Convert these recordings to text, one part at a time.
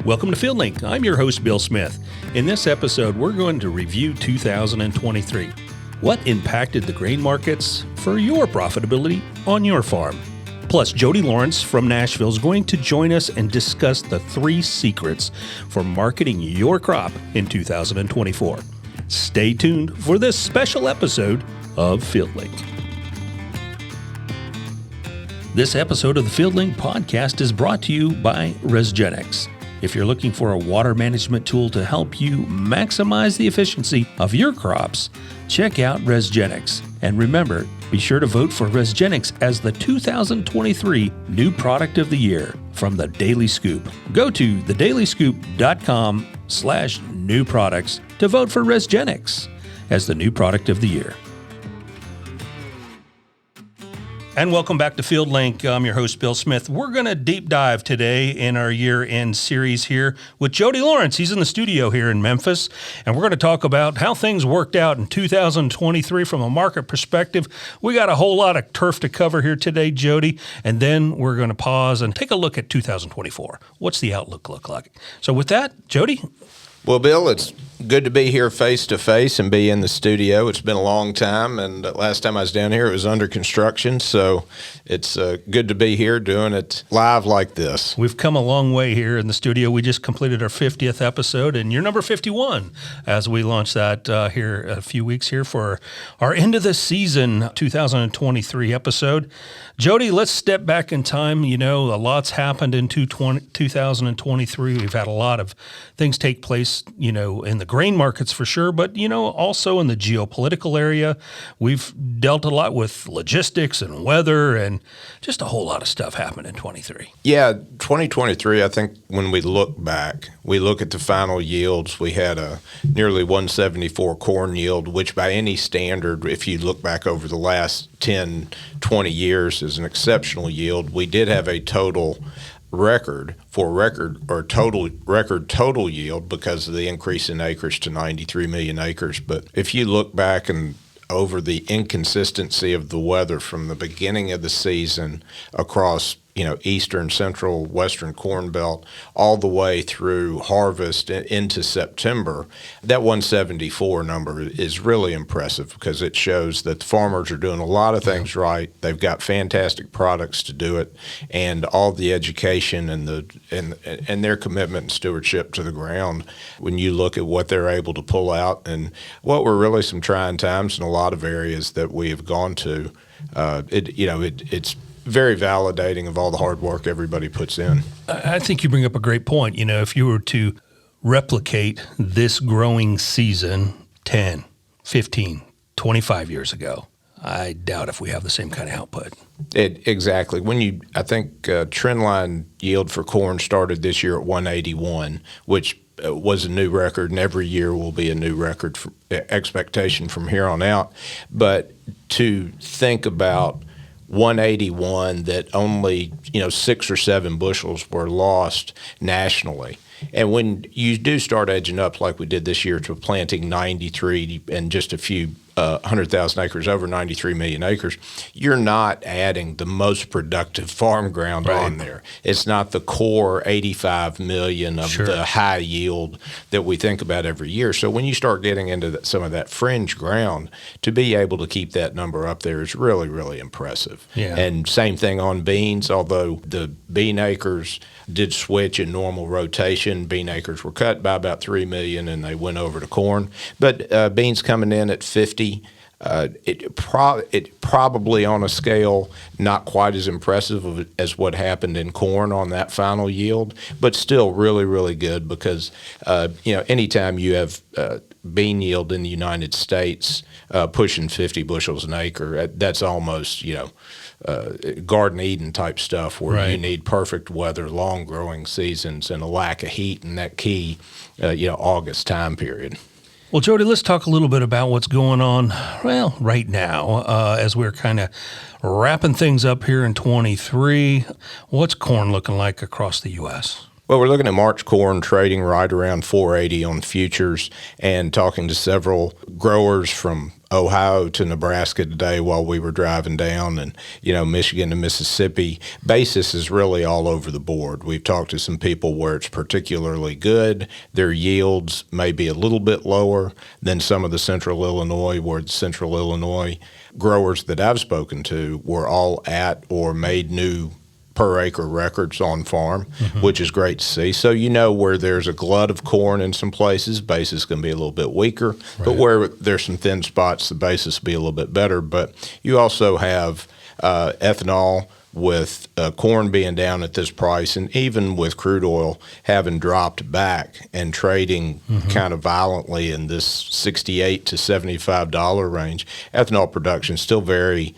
Welcome to FieldLink. I'm your host, Bill Smith. In this episode, we're going to review 2023. What impacted the grain markets for your profitability on your farm? Plus, Jody Lawrence from Nashville is going to join us and discuss the 3 secrets for marketing your crop in 2024. Stay tuned for this special episode of FieldLink. This episode of the FieldLink Podcast is brought to you by Resgenix. If you're looking for a water management tool to help you maximize the efficiency of your crops, check out Resgenix. And remember, be sure to vote for Resgenix as the 2023 New Product of the Year from The Daily Scoop. Go to thedailyscoop.com/new products to vote for Resgenix as the New Product of the Year. And welcome back to FieldLink. I'm your host, Bill Smith. We're going to deep dive today in our year-end series here with Jody Lawrence. He's in the studio here in Memphis, and we're going to talk about how things worked out in 2023 from a market perspective. We got a whole lot of turf to cover here today, Jody, and then we're going to pause and take a look at 2024. What's the outlook look like? So with that, Jody? Well, Bill, it's good to be here face-to-face and be in the studio. It's been a long time, and last time I was down here, it was under construction, so it's good to be here doing it live like this. We've come a long way here in the studio. We just completed our 50th episode, and you're number 51 as we launch that here a few weeks here for our end of the season 2023 episode. Jody, let's step back in time. You know, a lot's happened in 2023. We've had a lot of things take place, you know, in the grain markets for sure, but, you know, also in the geopolitical area. We've dealt a lot with logistics and weather and just a whole lot of stuff happened in 23. Yeah, 2023, I think when we look back, we look at the final yields. We had a nearly 174 corn yield, which by any standard, if you look back over the last 10, 20 years, is an exceptional yield. We did have a total record total yield because of the increase in acres to 93 million acres. But if you look back and over the inconsistency of the weather from the beginning of the season across, you know, eastern, central, western corn belt, all the way through harvest into September, that 174 number is really impressive because it shows that the farmers are doing a lot of things right. They've got fantastic products to do it, and all the education and their commitment and stewardship to the ground. When you look at what they're able to pull out and what were really some trying times in a lot of areas that we have gone to, it's very validating of all the hard work everybody puts in. I think you bring up a great point. You know, if you were to replicate this growing season 10, 15, 25 years ago, I doubt if we have the same kind of output. Exactly. I think trendline yield for corn started this year at 181, which was a new record, and every year will be a new record for expectation from here on out. But to think about 181 that only 6 or 7 bushels were lost nationally. And when you do start edging up like we did this year to planting 93 and just a few 100,000 acres, over 93 million acres, you're not adding the most productive farm ground on there. It's not the core 85 million of the high yield that we think about every year. So when you start getting into some of that fringe ground, to be able to keep that number up there is really, really impressive. Yeah. And same thing on beans, although the bean acres did switch in normal rotation. Bean acres were cut by about 3 million and they went over to corn. But beans coming in at 50. It probably on a scale not quite as impressive as what happened in corn on that final yield, but still really, really good because, anytime you have bean yield in the United States pushing 50 bushels an acre, that's almost, Garden Eden type stuff where you need perfect weather, long growing seasons, and a lack of heat in that key, August time period. Well, Jody, let's talk a little bit about what's going on, right now, as we're kind of wrapping things up here in 23. What's corn looking like across the U.S.? Well, we're looking at March corn trading right around 480 on futures and talking to several growers from Ohio to Nebraska today while we were driving down, and Michigan to Mississippi. Basis is really all over the board. We've talked to some people where it's particularly good. Their yields may be a little bit lower than some of the Central Illinois, where the Central Illinois growers that I've spoken to were all at or made new per acre records on farm, which is great to see. So where there's a glut of corn in some places, basis can be a little bit weaker, but where there's some thin spots, the basis will be a little bit better. But you also have ethanol with corn being down at this price, and even with crude oil having dropped back and trading kind of violently in this $68 to $75 range, ethanol production is still very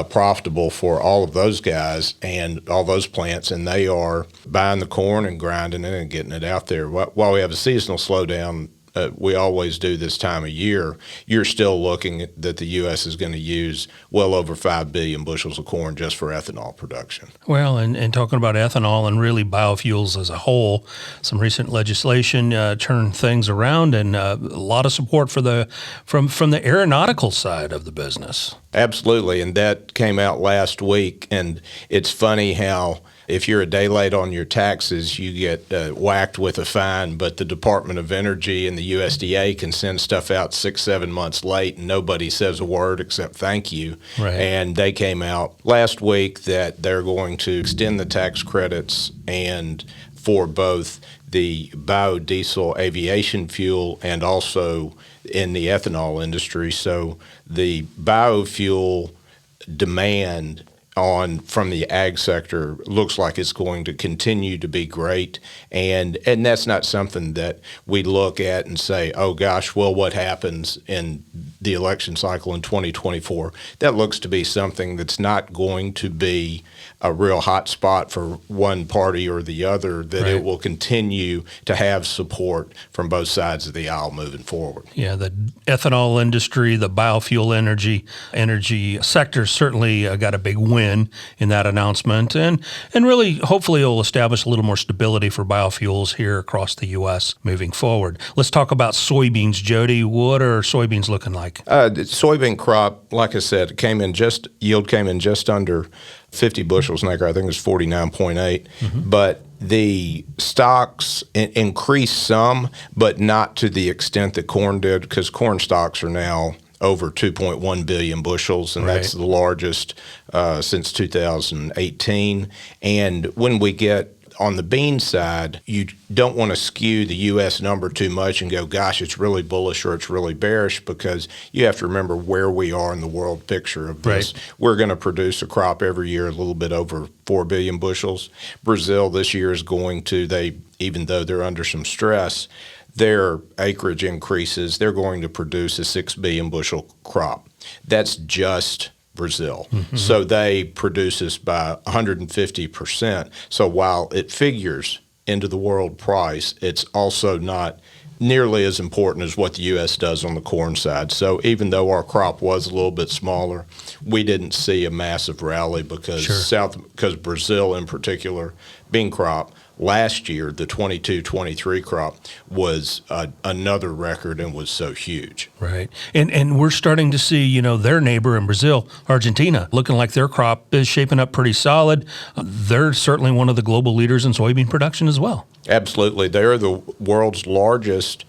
profitable for all of those guys and all those plants, and they are buying the corn and grinding it and getting it out there. While we have a seasonal slowdown, we always do this time of year, you're still looking that the U.S. is going to use well over 5 billion bushels of corn just for ethanol production. Well, and talking about ethanol and really biofuels as a whole, some recent legislation turned things around, and a lot of support for from the aeronautical side of the business. Absolutely, and that came out last week, and it's funny how if you're a day late on your taxes, you get whacked with a fine, but the Department of Energy and the USDA can send stuff out 6-7 months late, and nobody says a word except thank you. Right. And they came out last week that they're going to extend the tax credits and for both the biodiesel aviation fuel and also in the ethanol industry. So the biofuel demand from the ag sector looks like it's going to continue to be great, and that's not something that we look at and say, oh gosh, well, what happens in the election cycle in 2024? That looks to be something that's not going to be a real hot spot for one party or the other, that right. It will continue to have support from both sides of the aisle moving forward. Yeah, the ethanol industry, the biofuel energy sector certainly got a big win in that announcement, and really hopefully it will establish a little more stability for biofuels here across the U.S. moving forward. Let's talk about soybeans, Jody. What are soybeans looking like? The soybean crop, like I said, yield came in just under 50 bushels an acre. I think it was 49.8. But the stocks increased some, but not to the extent that corn did, because corn stocks are now over 2.1 billion bushels, and that's the largest since 2018. And when we get on the bean side, you don't want to skew the U.S. number too much and go, gosh, it's really bullish or it's really bearish, because you have to remember where we are in the world picture of this. Right. We're going to produce a crop every year a little bit over 4 billion bushels. Brazil this year is going to, even though they're under some stress, their acreage increases, they're going to produce a 6 billion bushel crop. That's just Brazil. So they produce this by 150%. So while it figures into the world price, it's also not nearly as important as what the U.S. does on the corn side. So even though our crop was a little bit smaller, we didn't see a massive rally because because Brazil in particular, bean crop, last year, the 22-23 crop was another record and was so huge. Right. And we're starting to see, their neighbor in Brazil, Argentina, looking like their crop is shaping up pretty solid. They're certainly one of the global leaders in soybean production as well. Absolutely. They're the world's largest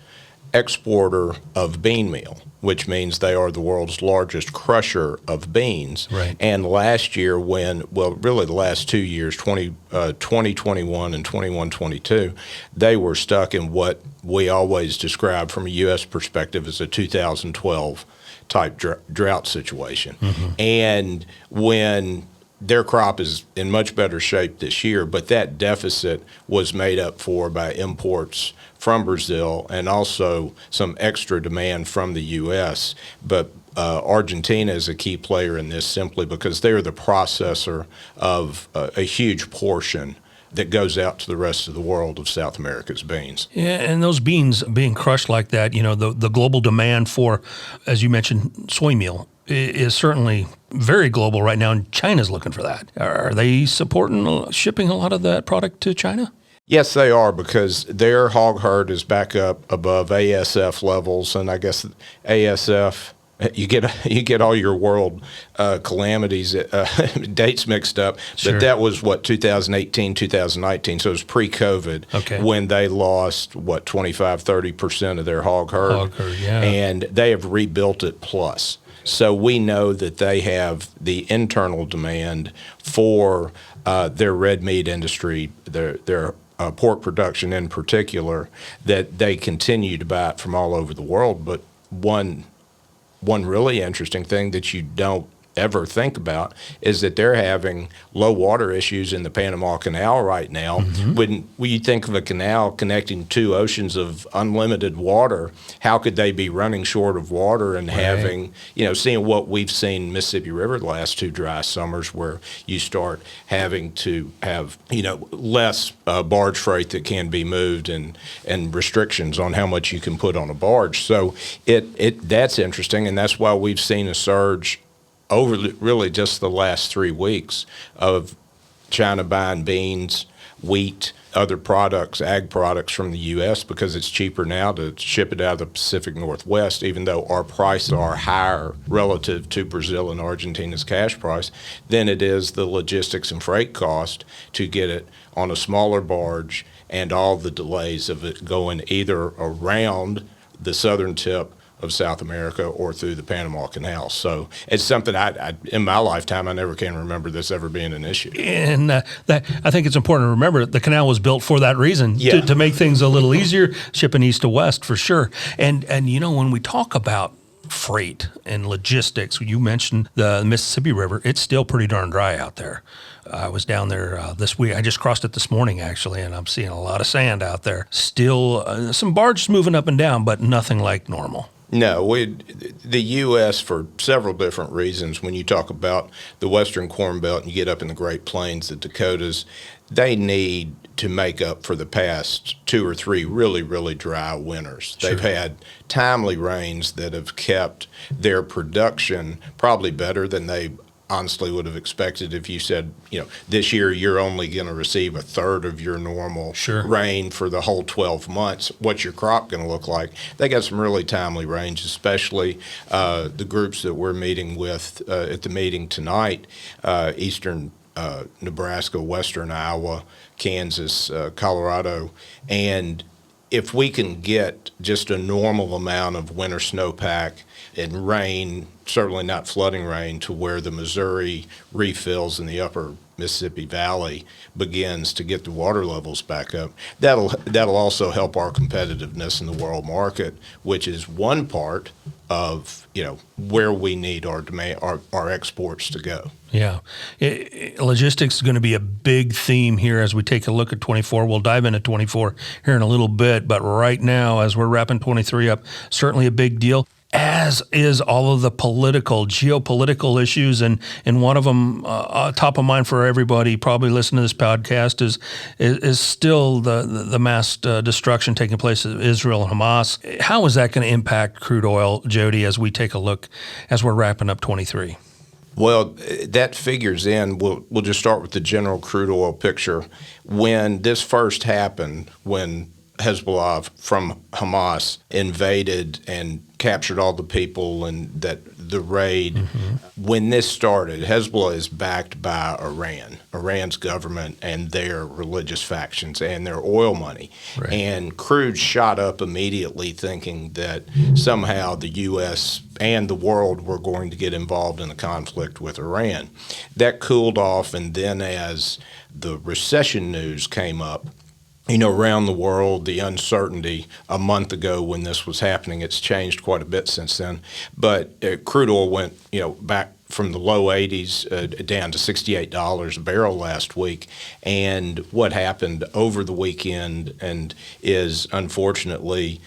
exporter of bean meal, which means they are the world's largest crusher of beans. Right. And last year really the last 2 years, 2021 and 21-22, they were stuck in what we always describe from a U.S. perspective as a 2012 type drought situation. And when their crop is in much better shape this year, but that deficit was made up for by imports from Brazil and also some extra demand from the U.S. But Argentina is a key player in this simply because they're the processor of a huge portion that goes out to the rest of the world of South America's beans. Yeah, and those beans being crushed like that, the global demand for, as you mentioned, soy meal is certainly very global right now, and China's looking for that. Are they shipping a lot of that product to China? Yes, they are, because their hog herd is back up above ASF levels, and I guess ASF You get all your world calamities dates mixed up, Sure. but that was 2018, 2019, so it was pre-COVID when they lost 25-30% of their hog herd, yeah. and they have rebuilt it plus. So we know that they have the internal demand for their red meat industry, their pork production in particular, that they continue to buy it from all over the world. But one really interesting thing that you don't ever think about is that they're having low water issues in the Panama Canal right now. When you think of a canal connecting two oceans of unlimited water, how could they be running short of water and having, seeing what we've seen in Mississippi River the last two dry summers, where you start having to have, less barge freight that can be moved and restrictions on how much you can put on a barge. So that's interesting, and that's why we've seen a surge over really just the last 3 weeks of China buying beans, wheat, other products, ag products from the U.S. because it's cheaper now to ship it out of the Pacific Northwest, even though our prices are higher relative to Brazil and Argentina's cash price than it is the logistics and freight cost to get it on a smaller barge, and all the delays of it going either around the southern tip of South America or through the Panama Canal. So it's something I in my lifetime, I never can remember this ever being an issue. And that I think it's important to remember the canal was built for that reason, to make things a little easier, shipping east to west for sure. And when we talk about freight and logistics, you mentioned the Mississippi River, it's still pretty darn dry out there. I was down there this week. I just crossed it this morning, actually, and I'm seeing a lot of sand out there. Still some barges moving up and down, but nothing like normal. No, the U.S., for several different reasons, when you talk about the Western Corn Belt and you get up in the Great Plains, the Dakotas, they need to make up for the past 2 or 3 really, really dry winters. Sure. They've had timely rains that have kept their production probably better than they honestly would have expected. If you said, this year you're only going to receive a third of your normal rain for the whole 12 months, what's your crop going to look like? They got some really timely rains, especially the groups that we're meeting with at the meeting tonight, eastern Nebraska, western Iowa, Kansas, Colorado. And if we can get just a normal amount of winter snowpack and rain, certainly not flooding rain, to where the Missouri refills in the upper Mississippi Valley begins to get the water levels back up, that'll also help our competitiveness in the world market, which is one part of where we need our demand, our exports to go. Yeah. Logistics is going to be a big theme here as we take a look at 24. We'll dive into 24 here in a little bit, but right now, as we're wrapping 23 up, certainly a big deal, as is all of the geopolitical issues. And one of them, top of mind for everybody probably listening to this podcast, is still the mass destruction taking place in Israel and Hamas. How is that going to impact crude oil, Jody, as we take a look as we're wrapping up 23? Well, that figures in. We'll just start with the general crude oil picture. When this first happened, when Hezbollah from Hamas invaded and captured all the people, and that the raid, when this started, Hezbollah is backed by Iran's government and their religious factions and their oil money. Right. And crude shot up immediately, thinking that somehow the U.S. and the world were going to get involved in a conflict with Iran. That cooled off, and then as the recession news came up, around the world, the uncertainty a month ago when this was happening, it's changed quite a bit since then. But crude oil went, back from the low 80s down to $68 a barrel last week. And what happened over the weekend is unfortunately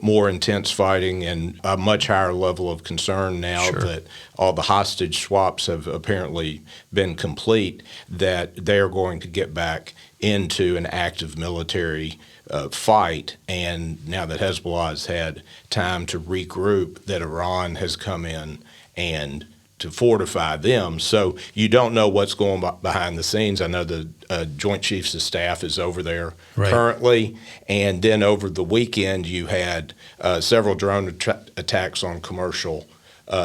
more intense fighting and a much higher level of concern now that all the hostage swaps have apparently been complete, that they are going to get back into an active military fight. And now that Hezbollah has had time to regroup, that Iran has come in and to fortify them. So you don't know what's going behind the scenes. I know the Joint Chiefs of Staff is over there currently. And then over the weekend, you had several drone attacks on commercial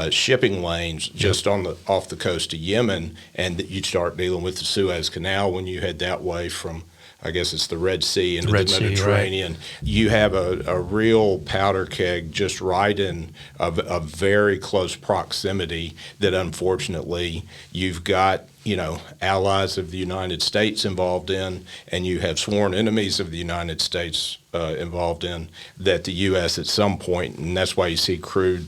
shipping lanes just off the coast of Yemen, and you'd start dealing with the Suez Canal when you head that way from, I guess it's the Red Sea into the Mediterranean. Right. You have a real powder keg just right in a very close proximity that unfortunately you've got, allies of the United States involved in, and you have sworn enemies of the United States involved in, that the U.S. at some point, and that's why you see crude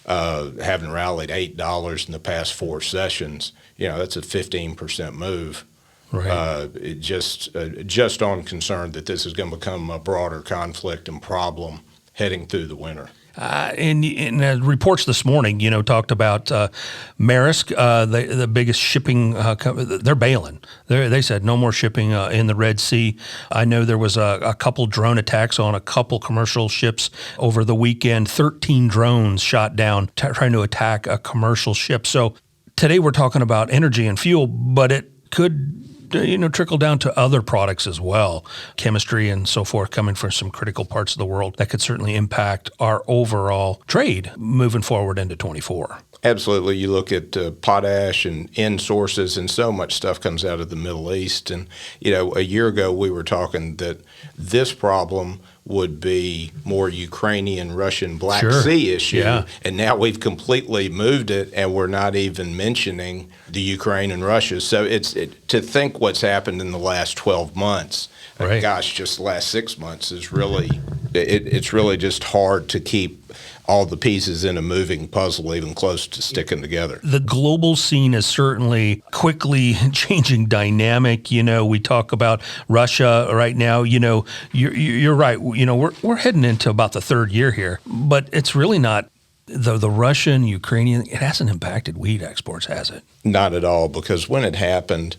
having rallied $8 in the past 4 sessions. That's a 15% move. Right. Just on concern that this is going to become a broader conflict and problem heading through the winter. In reports this morning, talked about Maersk, the biggest shipping company. They're bailing. They said no more shipping in the Red Sea. I know there was a couple drone attacks on a couple commercial ships over the weekend. 13 drones shot down trying to attack a commercial ship. So today we're talking about energy and fuel, but it could trickle down to other products as well, chemistry and so forth, coming from some critical parts of the world that could certainly impact our overall trade moving forward into 24. Absolutely. You look at potash and end sources, and so much stuff comes out of the Middle East. And, a year ago we were talking that this problem would be more Ukrainian, Russian, Black Sea issue. Yeah. And now we've completely moved it, and we're not even mentioning the Ukraine and Russia. So to think what's happened in the last 12 months, right. Just the last 6 months is really, it's really just hard to keep all the pieces in a moving puzzle even close to sticking together. The global scene is certainly quickly changing dynamic. We talk about Russia right now. You're right. We're heading into about the third year here, but it's really not the Russian, Ukrainian. It hasn't impacted wheat exports, has it? Not at all, because when it happened,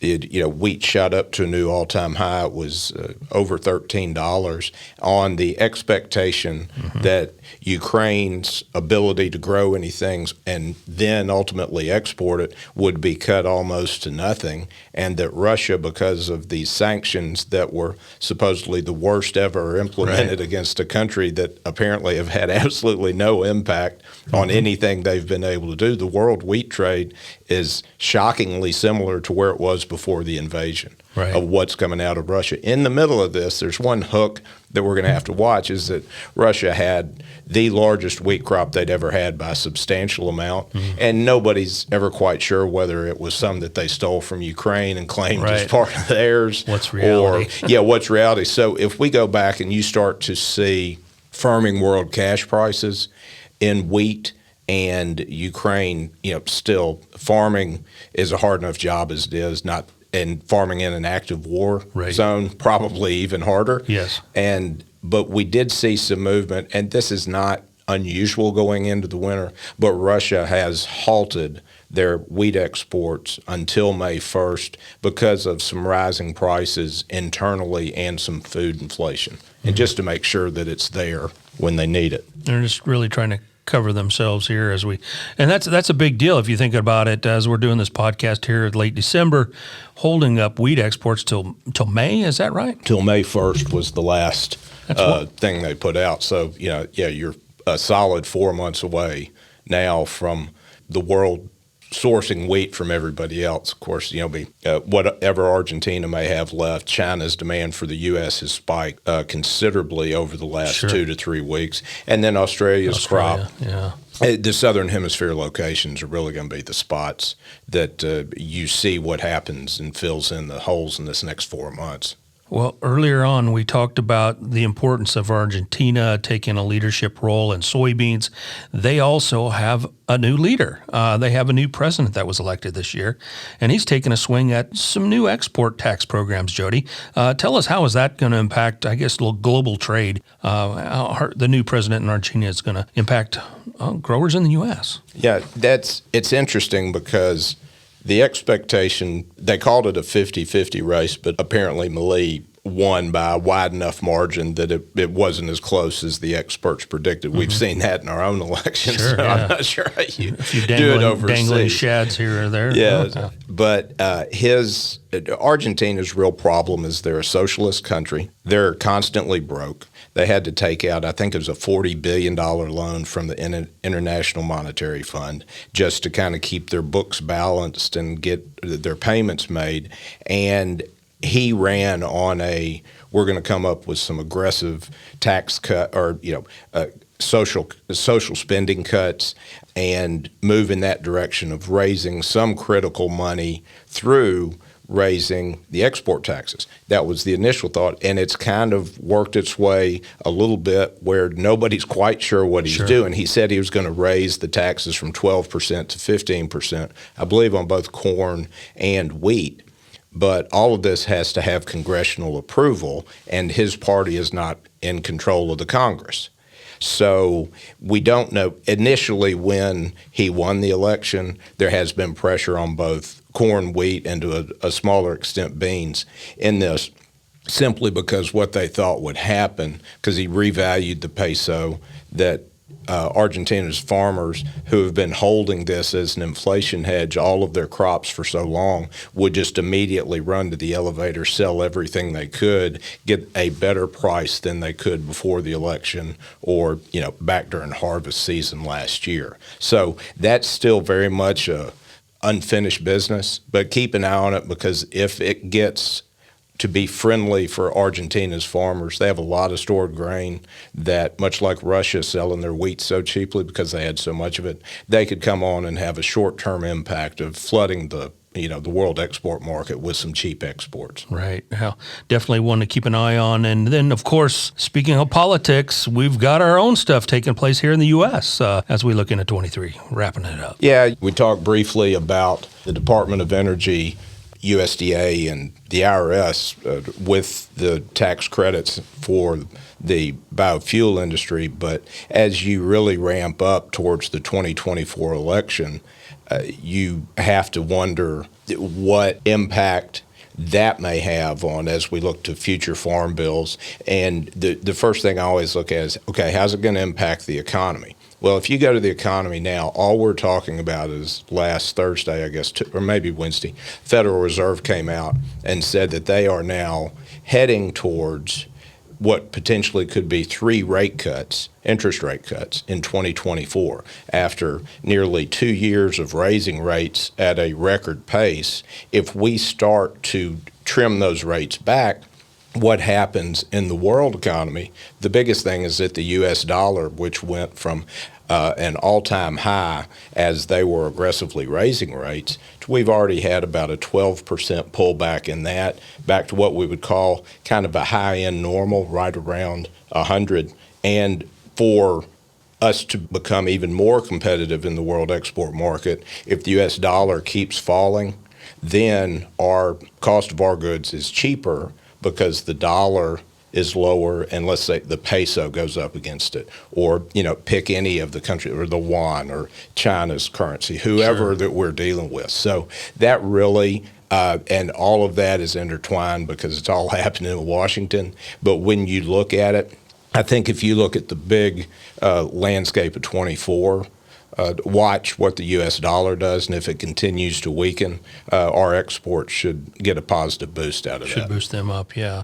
wheat shot up to a new all-time high. It was over $13 on the expectation that Ukraine's ability to grow anything and then ultimately export it would be cut almost to nothing, and that Russia, because of these sanctions that were supposedly the worst ever implemented against a country that apparently have had absolutely no impact on anything they've been able to do, the world wheat trade is shockingly similar to where it was before the invasion of what's coming out of Russia. In the middle of this, there's one hook that we're going to have to watch, is that Russia had the largest wheat crop they'd ever had by a substantial amount, and nobody's ever quite sure whether it was some that they stole from Ukraine and claimed as part of theirs. What's reality? What's reality? So if we go back and you start to see firming world cash prices in wheat, and Ukraine, still farming is a hard enough job as it is, and farming in an active war zone, probably even harder. Yes. But we did see some movement, and this is not unusual going into the winter, but Russia has halted their wheat exports until May 1st because of some rising prices internally and some food inflation, and just to make sure that it's there when they need it. They're just really trying to cover themselves here and that's a big deal if you think about it, as we're doing this podcast here late December, holding up wheat exports till May. Is that right? Till May 1st was the last thing they put out. So you're a solid 4 months away now from the world sourcing wheat from everybody else. Of course, whatever Argentina may have left, China's demand for the U.S. has spiked considerably over the last 2 to 3 weeks. And then Australia's crop. Yeah. The southern hemisphere locations are really going to be the spots that you see what happens and fills in the holes in this next 4 months. Well, earlier on, we talked about the importance of Argentina taking a leadership role in soybeans. They also have a new leader. They have a new president that was elected this year, and he's taking a swing at some new export tax programs, Jody. Tell us, how is that going to impact, I guess, global trade? How the new president in Argentina is going to impact growers in the U.S.? Yeah, it's interesting because the expectation, they called it a 50-50 race, but apparently Milei won by a wide enough margin that it wasn't as close as the experts predicted. We've seen that in our own elections. Sure, so yeah. I'm not sure how you do Dangling, it overseas. dangling shads here or there. Yeah, but Argentina's real problem is they're a socialist country. They're constantly broke. They had to take out, I think it was a $40 billion loan from the International Monetary Fund just to kind of keep their books balanced and get their payments made. And he ran on we're going to come up with some aggressive tax cut or, social spending cuts and move in that direction of raising some critical money through raising the export taxes. That was the initial thought, and it's kind of worked its way a little bit where nobody's quite sure what he's doing. He said he was going to raise the taxes from 12% to 15%, I believe, on both corn and wheat. But all of this has to have congressional approval, and his party is not in control of the Congress. So we don't know. Initially, when he won the election, there has been pressure on both corn, wheat, and to a smaller extent beans in this, simply because what they thought would happen, because he revalued the peso, that Argentina's farmers who have been holding this as an inflation hedge, all of their crops for so long, would just immediately run to the elevator, sell everything they could, get a better price than they could before the election or, back during harvest season last year. So that's still very much a unfinished business, but keep an eye on it, because if it gets to be friendly for Argentina's farmers, they have a lot of stored grain that, much like Russia selling their wheat so cheaply because they had so much of it, they could come on and have a short-term impact of flooding the world export market with some cheap exports. Right. Well, definitely one to keep an eye on. And then, of course, speaking of politics, we've got our own stuff taking place here in the U.S. As we look into 23, wrapping it up. Yeah, we talked briefly about the Department of Energy, USDA, and the IRS with the tax credits for the biofuel industry. But as you really ramp up towards the 2024 election, you have to wonder what impact that may have on as we look to future farm bills. And the first thing I always look at is, okay, how's it going to impact the economy? Well, if you go to the economy now, all we're talking about is last Thursday, I guess, or maybe Wednesday, Federal Reserve came out and said that they are now heading towards what potentially could be 3 rate cuts, interest rate cuts, in 2024. After nearly 2 years of raising rates at a record pace, if we start to trim those rates back, what happens in the world economy? The biggest thing is that the U.S. dollar, which went from an all-time high as they were aggressively raising rates, we've already had about a 12% pullback in that, back to what we would call kind of a high-end normal, right around 100. And for us to become even more competitive in the world export market, if the U.S. dollar keeps falling, then our cost of our goods is cheaper because the dollar is lower, and let's say the peso goes up against it, or pick any of the country, or the yuan, or China's currency, whoever that we're dealing with. So that really, and all of that is intertwined because it's all happening in Washington. But when you look at it, I think if you look at the big landscape of 24, watch what the U.S. dollar does, and if it continues to weaken, our exports should get a positive boost out of that. Should boost them up, yeah.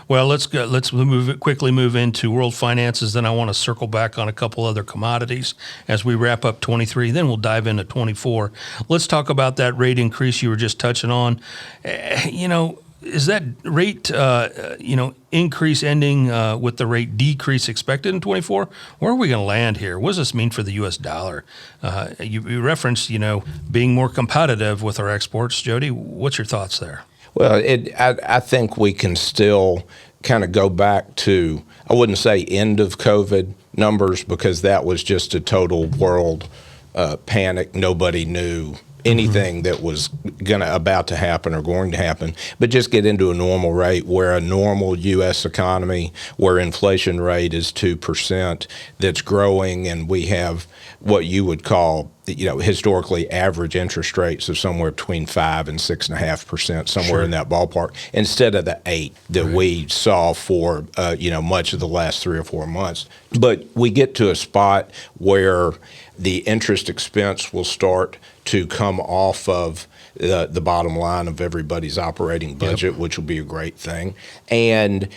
Well, let's quickly move into world finances. Then I want to circle back on a couple other commodities as we wrap up 23. Then we'll dive into 24. Let's talk about that rate increase you were just touching on. Is that rate, increase ending with the rate decrease expected in 24? Where are we going to land here? What does this mean for the U.S. dollar? You referenced, being more competitive with our exports. Jody, what's your thoughts there? Well, I think we can still kind of go back to, I wouldn't say end of COVID numbers, because that was just a total world panic. Nobody knew anything that was about to happen or going to happen, but just get into a normal rate where a normal U.S. economy, where inflation rate is 2%, that's growing, and we have what you would call, historically average interest rates of somewhere between 5 and 6.5%, somewhere in that ballpark, instead of the 8 that we saw for much of the last 3 or 4 months. But we get to a spot where the interest expense will start to come off of the bottom line of everybody's operating budget, which will be a great thing. And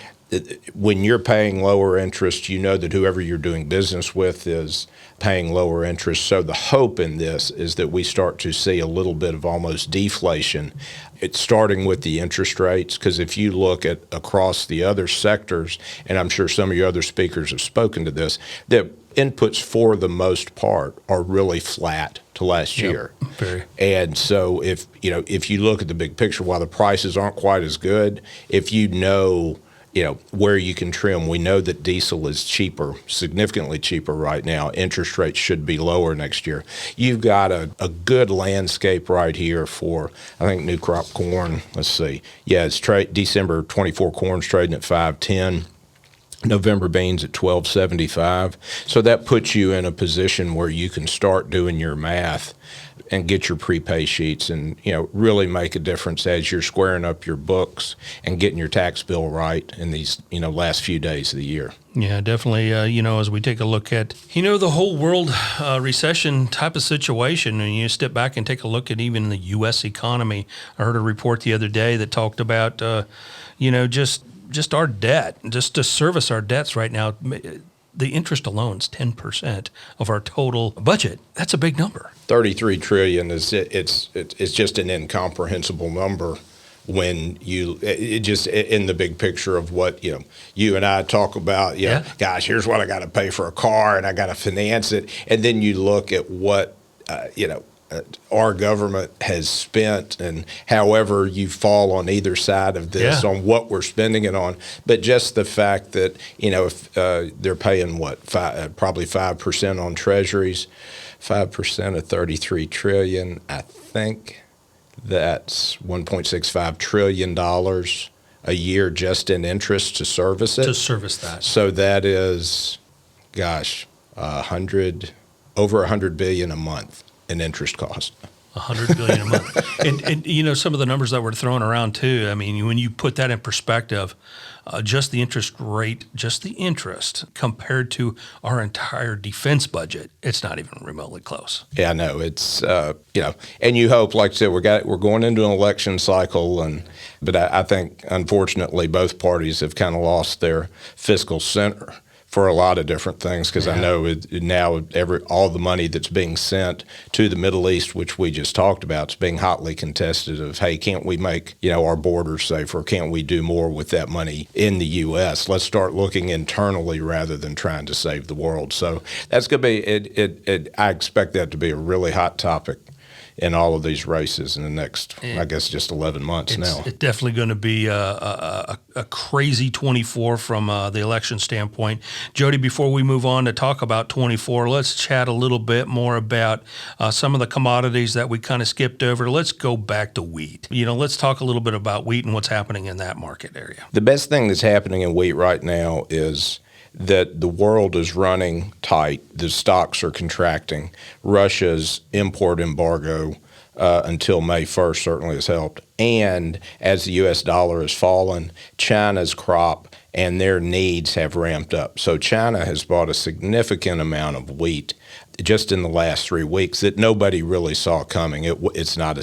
when you're paying lower interest, you know that whoever you're doing business with is paying lower interest. So the hope in this is that we start to see a little bit of almost deflation. It's starting with the interest rates, because if you look at across the other sectors, and I'm sure some of your other speakers have spoken to this, that inputs for the most part are really flat to last year. Very. And so if you look at the big picture, while the prices aren't quite as good, if where you can trim. We know that diesel is cheaper, significantly cheaper right now. Interest rates should be lower next year. You've got a good landscape right here for, I think, new crop corn. Let's see. Yeah, it's December 24 corn's trading at 5.10. November beans at 12.75. So that puts you in a position where you can start doing your math and get your prepay sheets and, really make a difference as you're squaring up your books and getting your tax bill right in these, last few days of the year. Yeah, definitely. As we take a look at, the whole world recession type of situation, and you step back and take a look at even the U.S. economy. I heard a report the other day that talked about, just our debt, just to service our debts right now. The interest alone is 10% of our total budget. That's a big number. 33 trillion it's just an incomprehensible number when just in the big picture of what you and I talk about. Gosh, here's what I got to pay for a car, and I got to finance it, and then you look at what our government has spent, and however you fall on either side of this on what we're spending it on. But just the fact that, if they're paying probably 5% on treasuries, 5% of 33 trillion, I think that's $1.65 trillion a year just in interest to service it. To service that. So that is, gosh, over 100 billion a month in interest cost. 100 billion a month. And some of the numbers that were thrown around too, I mean, when you put that in perspective, just the interest rate, just the interest compared to our entire defense budget, it's not even remotely close. Yeah, no, it's, and you hope, like I said, we're going into an election cycle, but I think, unfortunately, both parties have kind of lost their fiscal center for a lot of different things, because I know now all the money that's being sent to the Middle East, which we just talked about, is being hotly contested of, hey, can't we make our borders safer? Can't we do more with that money in the U.S.? Let's start looking internally rather than trying to save the world. So that's going to be I expect that to be a really hot topic in all of these races in the next, I guess, just 11 months now. It's definitely going to be a crazy 24 from the election standpoint. Jody, before we move on to talk about 24, let's chat a little bit more about some of the commodities that we kind of skipped over. Let's go back to wheat. Let's talk a little bit about wheat and what's happening in that market area. The best thing that's happening in wheat right now is that the world is running tight. The stocks are contracting. Russia's import embargo until May 1st certainly has helped. And as the U.S. dollar has fallen, China's crop and their needs have ramped up. So China has bought a significant amount of wheat just in the last 3 weeks that nobody really saw coming. It's not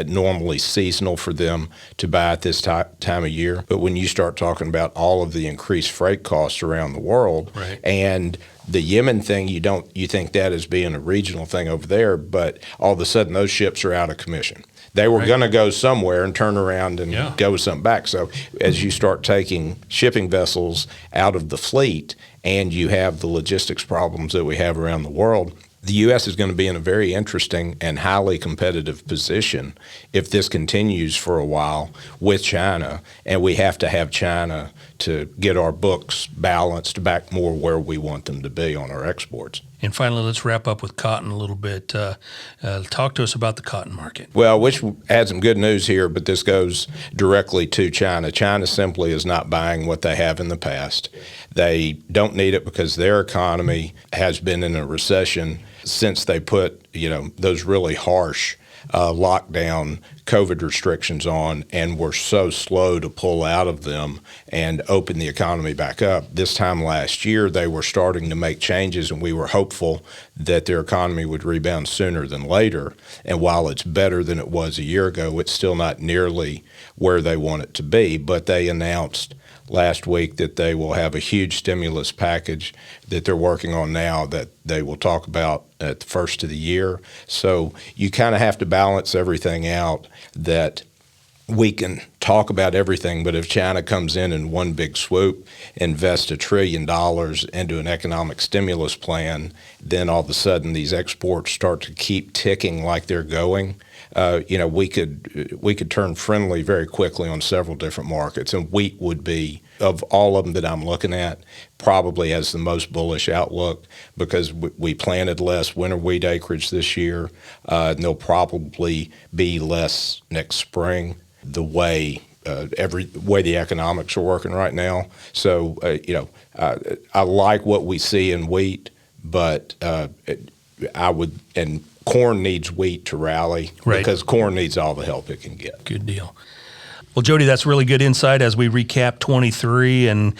normally seasonal for them to buy at this time of year. But when you start talking about all of the increased freight costs around the world, and the Yemen thing, you think that as being a regional thing over there, but all of a sudden those ships are out of commission. They were going to go somewhere and turn around and go with something back. So as you start taking shipping vessels out of the fleet and you have the logistics problems that we have around the world, the U.S. is going to be in a very interesting and highly competitive position if this continues for a while with China, and we have to have China to get our books balanced back more where we want them to be on our exports. And finally, let's wrap up with cotton a little bit. Talk to us about the cotton market. Well, which had some good news here, but this goes directly to China. China simply is not buying what they have in the past. They don't need it because their economy has been in a recession since they put, those really harsh lockdown COVID restrictions on, and were so slow to pull out of them and open the economy back up. This time last year, they were starting to make changes, and we were hopeful that their economy would rebound sooner than later. And while it's better than it was a year ago, it's still not nearly where they want it to be. But they announced last week that they will have a huge stimulus package that they're working on now that they will talk about at the first of the year. So you kind of have to balance everything out, that we can talk about everything, but if China comes in one big swoop, invest $1 trillion into an economic stimulus plan, then all of a sudden these exports start to keep ticking like they're going. We could turn friendly very quickly on several different markets, and wheat would be, of all of them that I'm looking at, probably has the most bullish outlook because we planted less winter wheat acreage this year, and there'll probably be less next spring. The way the economics are working right now, so I like what we see in wheat, but corn needs wheat to rally, right, because corn needs all the help it can get. Good deal. Well, Jody, that's really good insight as we recap 23 and,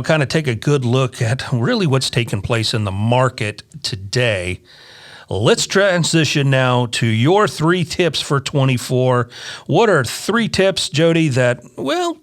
kind of take a good look at really what's taking place in the market today. Let's transition now to your 3 tips for 24. What are 3 tips, Jody, that,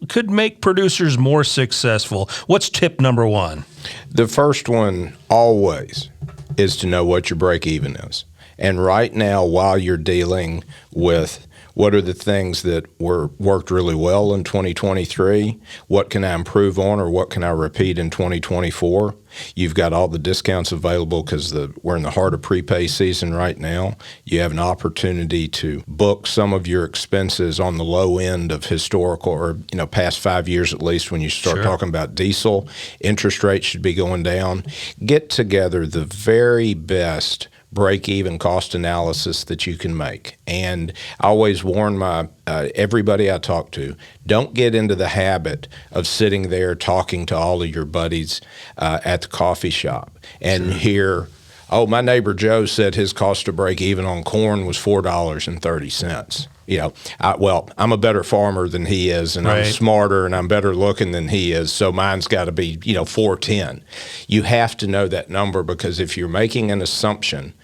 could make producers more successful? What's tip number 1? The first one always is to know what your break even is. And right now, while you're dealing with what are the things that worked really well in 2023, what can I improve on, or what can I repeat in 2024? You've got all the discounts available because we're in the heart of prepay season right now. You have an opportunity to book some of your expenses on the low end of historical, or past 5 years at least. When you start talking about diesel, interest rates should be going down. Get together the very best break-even cost analysis that you can make. And I always warn everybody I talk to, don't get into the habit of sitting there talking to all of your buddies at the coffee shop and hear, oh, my neighbor Joe said his cost to break even on corn was $4.30. I'm a better farmer than he is, and I'm smarter and I'm better looking than he is, so mine's got to be, $4.10. You have to know that number, because if you're making an assumption,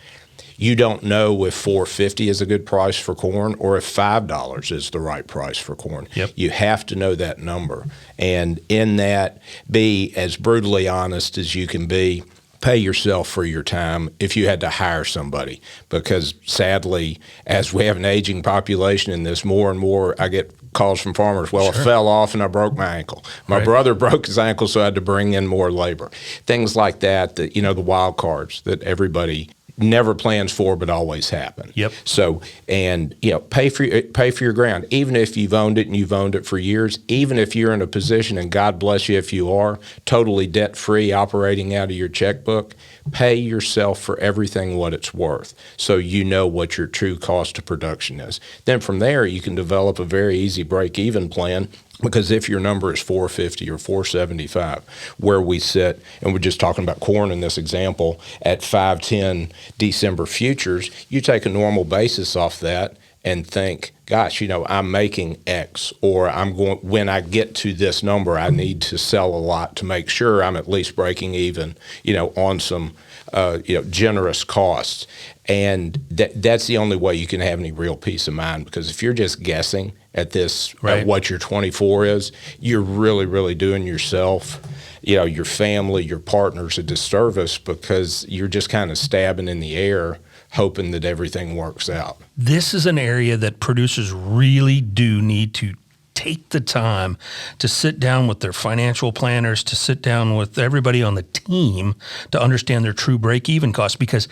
you don't know if $4.50 is a good price for corn or if $5 is the right price for corn. Yep. You have to know that number. And in that, be as brutally honest as you can be. Pay yourself for your time if you had to hire somebody, because sadly, as we have an aging population in this, more and more I get calls from farmers, I fell off and I broke my ankle. My brother broke his ankle, so I had to bring in more labor. Things like that, the wild cards that everybody never plans for but always happen. Yep. So, and pay for your ground, even if you've owned it and you've owned it for years, even if you're in a position, and God bless you if you are, totally debt-free, operating out of your checkbook, pay yourself for everything what it's worth, so you know what your true cost of production is. Then from there, you can develop a very easy break-even plan. Because if your number is $4.50 or $4.75, where we sit, and we're just talking about corn in this example, at 5.10 December futures, you take a normal basis off that and think, gosh, I'm making X, or when I get to this number, I need to sell a lot to make sure I'm at least breaking even, on some, generous costs. And that's the only way you can have any real peace of mind, because if you're just guessing at this, at what your 24 is, you're really, really doing yourself, your family, your partners a disservice, because you're just kind of stabbing in the air, hoping that everything works out. This is an area that producers really do need to take the time to sit down with their financial planners, to sit down with everybody on the team to understand their true break-even costs, because,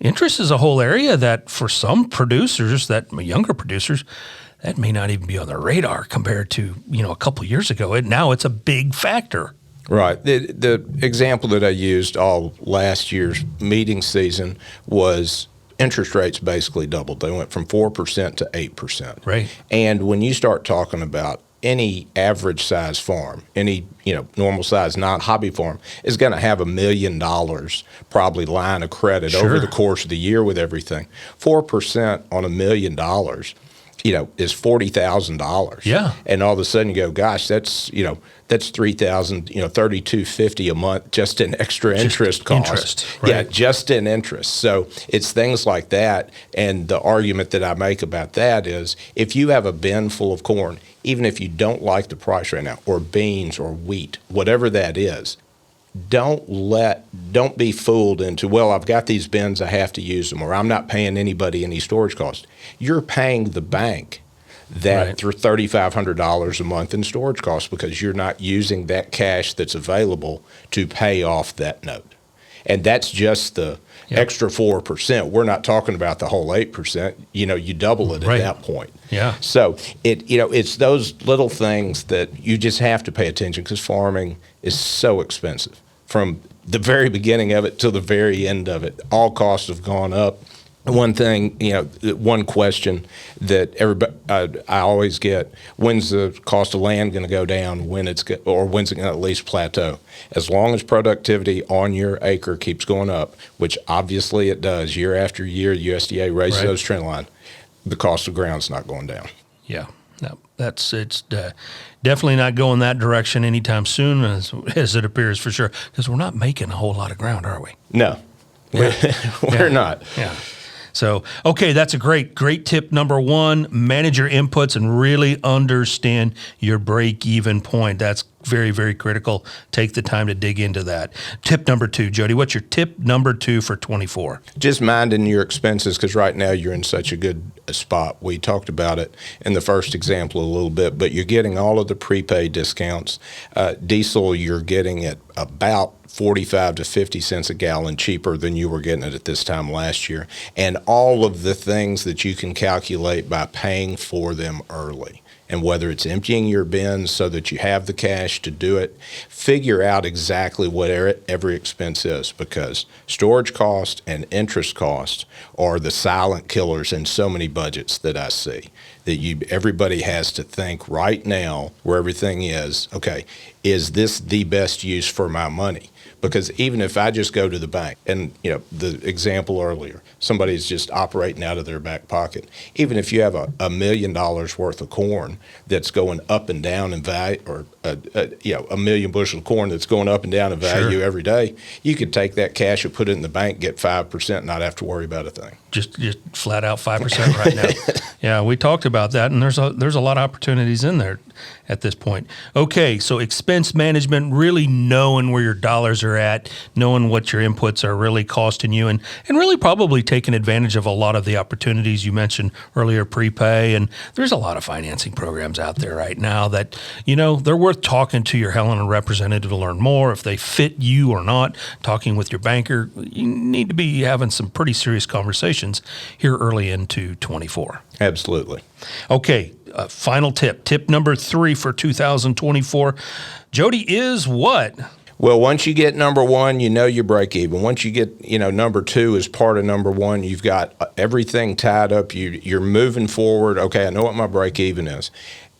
interest is a whole area that for some producers, that younger producers, that may not even be on their radar compared to, a couple of years ago. Now it's a big factor. Right. The example that I used all last year's meeting season was interest rates basically doubled. They went from 4% to 8%. Right. And when you start talking about any average size farm, any normal size non-hobby farm is going to have $1 million probably line of credit over the course of the year with everything. 4% on $1 million, is $40,000. Yeah. And all of a sudden you go, gosh, that's $3,000, $3,250 a month just in extra interest cost. Right. Yeah, just in interest. So it's things like that. And the argument that I make about that is if you have a bin full of corn, even if you don't like the price right now, or beans or wheat, whatever that is, don't be fooled into, well, I've got these bins, I have to use them, or I'm not paying anybody any storage costs. You're paying the bank that through $3,500 a month in storage costs because you're not using that cash that's available to pay off that note. And that's just the extra 4%. We're not talking about the whole 8%. You double it at that point. Yeah. So it's those little things that you just have to pay attention because farming is so expensive. From the very beginning of it to the very end of it, all costs have gone up. One thing, one question that everybody I always get: when's the cost of land going to go down? When's it going to at least plateau? As long as productivity on your acre keeps going up, which obviously it does year after year, USDA raises those trend line. The cost of ground's not going down. Yeah, no, it's definitely not going that direction anytime soon, as it appears for sure. Because we're not making a whole lot of ground, are we? No, we're not. Yeah. So, okay, that's a great tip. Number one, manage your inputs and really understand your break-even point. That's very, very critical. Take the time to dig into that. Tip number two, Jody, what's your tip number two for 24? Just minding your expenses, because right now you're in such a good spot. We talked about it in the first example a little bit, but you're getting all of the prepaid discounts. Diesel, you're getting at about 45 to 50 cents a gallon cheaper than you were getting it at this time last year. And all of the things that you can calculate by paying for them early. And whether it's emptying your bins so that you have the cash to do it, figure out exactly what every expense is, because storage cost and interest cost are the silent killers in so many budgets that I see. That everybody has to think right now where everything is, okay, is this the best use for my money? Because even if I just go to the bank and, the example earlier, somebody's just operating out of their back pocket. Even if you have $1 million worth of corn that's going up and down in value, or, 1 million bushel of corn that's going up and down in value every day, you could take that cash and put it in the bank, get 5%, not have to worry about a thing. Just flat out 5% right now. Yeah, we talked about that, and there's a lot of opportunities in there at this point. Okay, so expense management, really knowing where your dollars are at, knowing what your inputs are really costing you, and really probably taking advantage of a lot of the opportunities you mentioned earlier, prepay, and there's a lot of financing programs out there right now that, they're worth talking to your Helena representative to learn more if they fit you or not. Talking with your banker, you need to be having some pretty serious conversations here early into 24. Absolutely. Okay, final tip. Tip number 3 for 2024, Jody, is what? Well, once you get number one, you break even. Once you get, number 2 is part of number 1, you've got everything tied up. You're moving forward. Okay, I know what my break even is.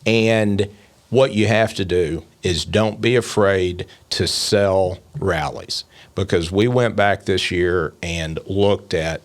And what you have to do is don't be afraid to sell rallies, because we went back this year and looked at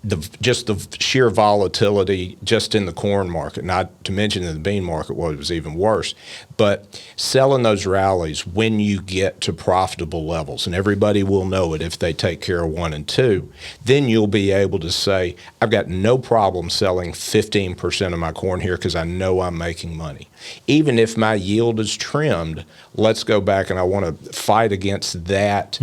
the sheer volatility just in the corn market, not to mention in the bean market, well, it was even worse. But selling those rallies when you get to profitable levels, and everybody will know it if they take care of 1 and 2, then you'll be able to say, I've got no problem selling 15% of my corn here because I know I'm making money. Even if my yield is trimmed, let's go back, and I want to fight against that.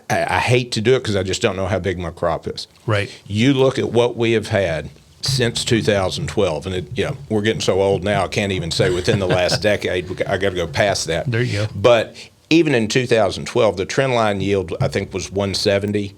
I hate to do it because I just don't know how big my crop is. Right. You look at what we have had since 2012, and we're getting so old now, I can't even say within the last decade. I got to go past that. There you go. But even in 2012, the trend line yield, I think, was 170.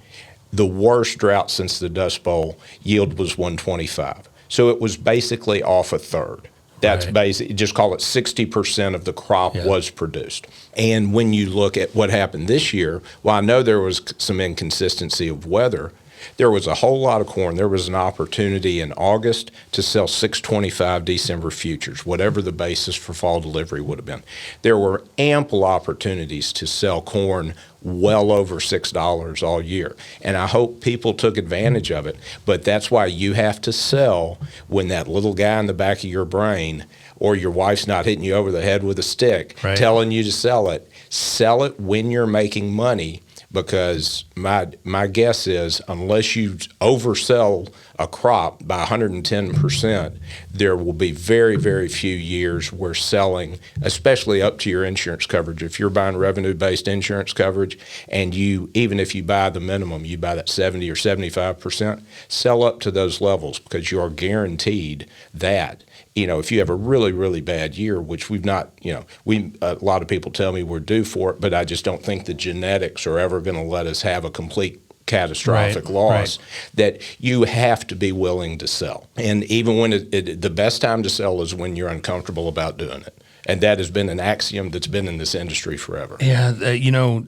The worst drought since the Dust Bowl yield was 125. So it was basically off a third. That's basically, just call it 60% of the crop was produced. And when you look at what happened this year, well, I know there was some inconsistency of weather. There was a whole lot of corn. There was an opportunity in August to sell 625 December futures, whatever the basis for fall delivery would have been. There were ample opportunities to sell corn well over $6 all year. And I hope people took advantage of it. But that's why you have to sell when that little guy in the back of your brain or your wife's not hitting you over the head with a stick telling you to sell it. Sell it when you're making money. Because my guess is unless you oversell a crop by 110%, there will be very, very few years where selling, especially up to your insurance coverage. If you're buying revenue-based insurance coverage and even if you buy the minimum, you buy that 70 or 75%, sell up to those levels because you are guaranteed that. If you have a really, really bad year, which we've not, a lot of people tell me we're due for it, but I just don't think the genetics are ever going to let us have a complete catastrophic loss, that you have to be willing to sell. And even when the best time to sell is when you're uncomfortable about doing it. And that has been an axiom that's been in this industry forever. Yeah,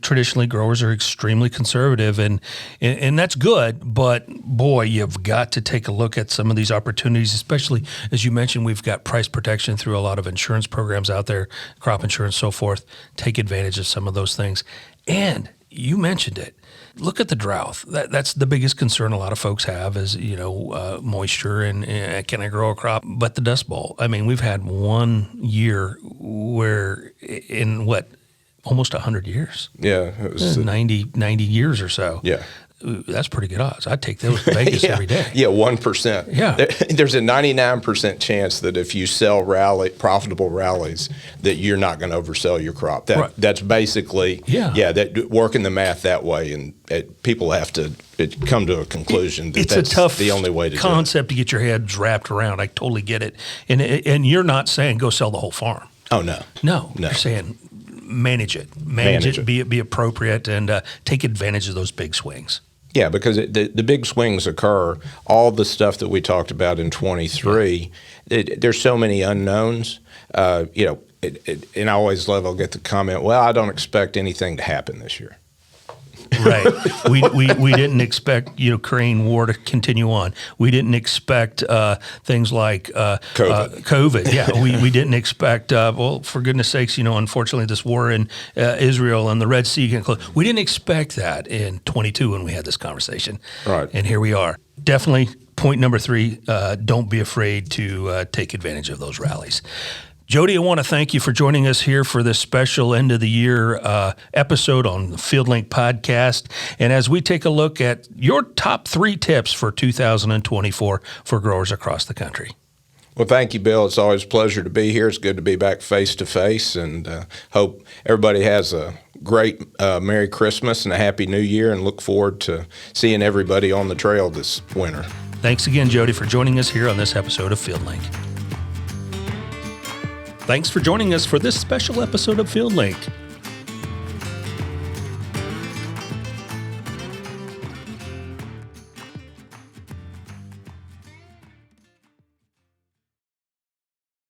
traditionally growers are extremely conservative, and that's good. But boy, you've got to take a look at some of these opportunities, especially as you mentioned, we've got price protection through a lot of insurance programs out there, crop insurance, so forth. Take advantage of some of those things. And you mentioned it. Look at the drought. That's the biggest concern a lot of folks have is, moisture and can I grow a crop? But the Dust Bowl. I mean, we've had one year where in almost 100 years. Yeah. It was 90 years or so. Yeah. That's pretty good odds. I'd take those to Vegas every day. Yeah, 1%. Yeah. There's a 99% chance that if you sell profitable rallies, that you're not going to oversell your crop. That's basically, that working the math that way, and people have to come to a conclusion that that's a tough the only way to concept to get your head wrapped around. I totally get it. And you're not saying go sell the whole farm. Oh, no. No. You're saying manage it, be appropriate, and take advantage of those big swings. Yeah, because the big swings occur. All the stuff that we talked about in 23, there's so many unknowns. And I always I'll get the comment, well, I don't expect anything to happen this year. Right. We didn't expect Ukraine war to continue on. We didn't expect things like COVID. Yeah, we didn't expect. Well, for goodness sakes, unfortunately, this war in Israel and the Red Sea can close. We didn't expect that in 22 when we had this conversation. Right. And here we are. Definitely. Point number 3: don't be afraid to take advantage of those rallies. Jody, I want to thank you for joining us here for this special end of the year episode on the FieldLink Podcast. And as we take a look at your top 3 tips for 2024 for growers across the country. Well, thank you, Bill. It's always a pleasure to be here. It's good to be back face to face, and hope everybody has a great Merry Christmas and a Happy New Year, and look forward to seeing everybody on the trail this winter. Thanks again, Jody, for joining us here on this episode of FieldLink. Thanks for joining us for this special episode of FieldLink.